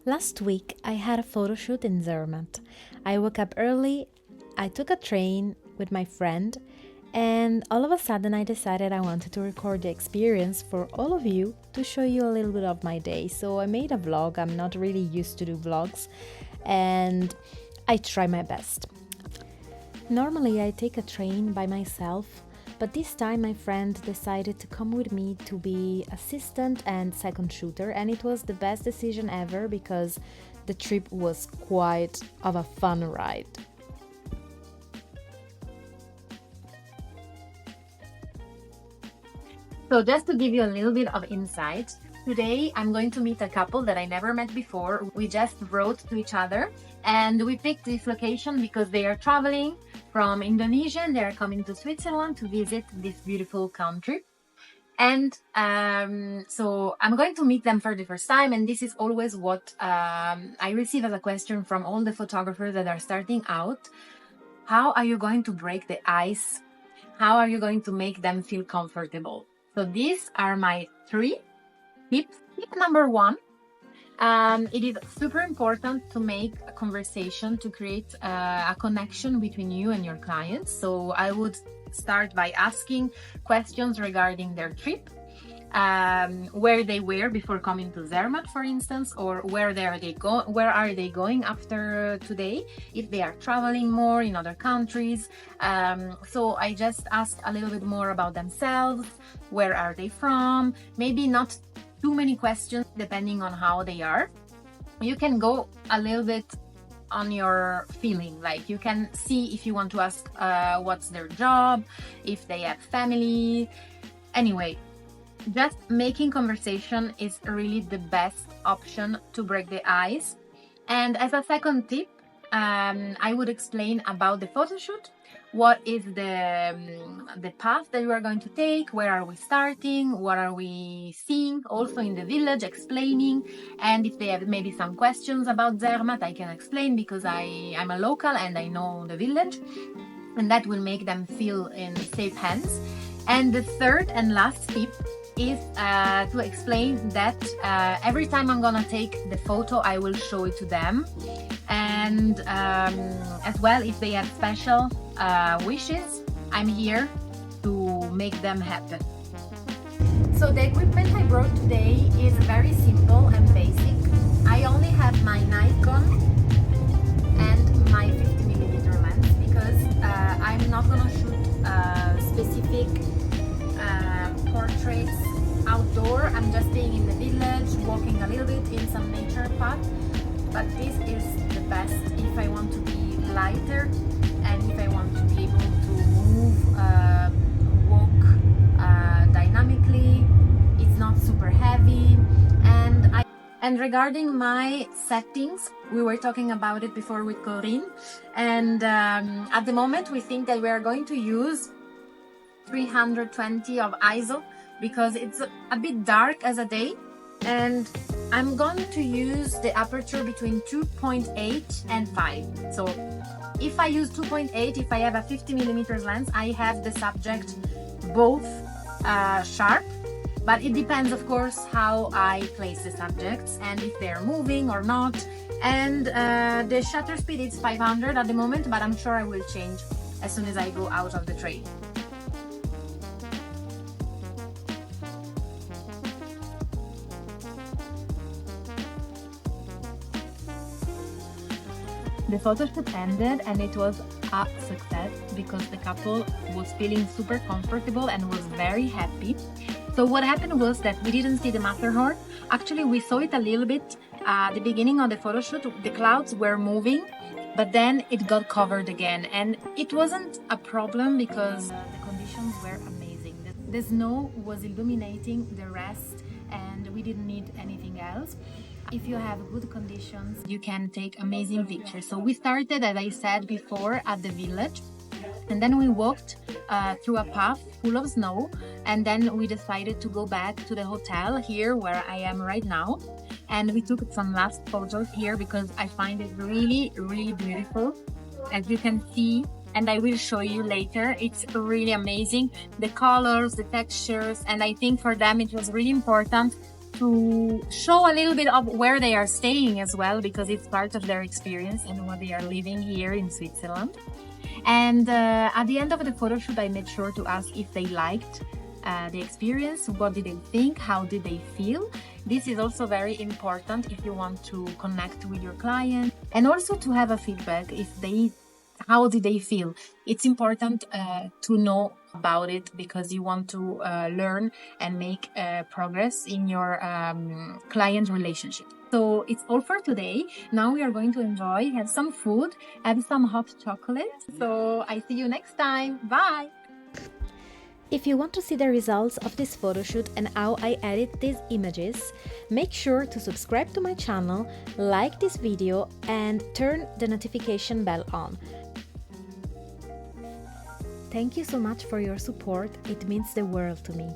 Last week, I had a photo shoot in Zermatt. I woke up early, I took a train with my friend, and all of a sudden I decided I wanted to record the experience for all of you to show you a little bit of my day. So I made a vlog. I'm not really used to do vlogs, and I try my best. Normally, I take a train by myself, but this time my friend decided to come with me to be assistant and second shooter, and it was the best decision ever because the trip was quite of a fun ride. So just to give you a little bit of insight, today I'm going to meet a couple that I never met before. We just wrote to each other and we picked this location because they are traveling from Indonesia and they are coming to Switzerland to visit this beautiful country. And so I'm going to meet them for the first time, and this is always what I receive as a question from all the photographers that are starting out. How are you going to break the ice? How are you going to make them feel comfortable? So these are my 3 tips. Tip number 1, it is super important to make a conversation, to create a connection between you and your clients. So I would start by asking questions regarding their trip, where they were before coming to Zermatt, for instance, or where are they going after today, if they are traveling more in other countries. So I just asked a little bit more about themselves. Where are they from? Maybe not too many questions depending on how they are. You can go a little bit on your feeling, like you can see if you want to ask what's their job, if they have family. Anyway, just making conversation is really the best option to break the ice. And as a second tip, I would explain about the photo shoot. What is the path that we are going to take? Where are we starting? What are we seeing? Also in the village, explaining. And if they have maybe some questions about Zermatt, I can explain because I'm a local and I know the village. And that will make them feel in safe hands. And the third and last tip is to explain that every time I'm gonna take the photo, I will show it to them. And as well, if they have special wishes, I'm here to make them happen. So the equipment I brought today is very simple and basic. I only have my Nikon and my 50mm lens because I'm not gonna shoot specific portraits outdoor. I'm just being in the village, walking a little bit in some nature path. But this is the best if I want to be lighter and if I want to be able to move, walk dynamically. It's not super heavy. And regarding my settings, we were talking about it before with Corinne. And at the moment, we think that we are going to use 320 of ISO because it's a bit dark as a day. And I'm going to use the aperture between 2.8 and 5. So if I use 2.8, if I have a 50mm lens, I have the subject both sharp, but it depends, of course, how I place the subjects and if they're moving or not. And the shutter speed is 500 at the moment, but I'm sure I will change as soon as I go out of the train. The photo shoot ended and it was a success because the couple was feeling super comfortable and was very happy. So what happened was that we didn't see the Matterhorn. Actually, we saw it a little bit at the beginning of the photo shoot. The clouds were moving, but then it got covered again. And it wasn't a problem because the conditions were amazing. The snow was illuminating the rest and we didn't need anything else. If you have good conditions, you can take amazing pictures. So we started, as I said before, at the village. And then we walked through a path full of snow. And then we decided to go back to the hotel here where I am right now. And we took some last photos here because I find it really, really beautiful. As you can see, and I will show you later, it's really amazing. The colors, the textures, and I think for them it was really important to show a little bit of where they are staying as well, because it's part of their experience and what they are living here in Switzerland. And at the end of the photo shoot, I made sure to ask if they liked the experience, what did they think, how did they feel. This is also very important if you want to connect with your client, and also to have a feedback how did they feel. It's important to know about it, because you want to learn and make progress in your client relationship. So it's all for today. Now we are going to enjoy, have some food, have some hot chocolate. So I see you next time. Bye! If you want to see the results of this photoshoot and how I edit these images, make sure to subscribe to my channel, like this video and turn the notification bell on. Thank you so much for your support, it means the world to me.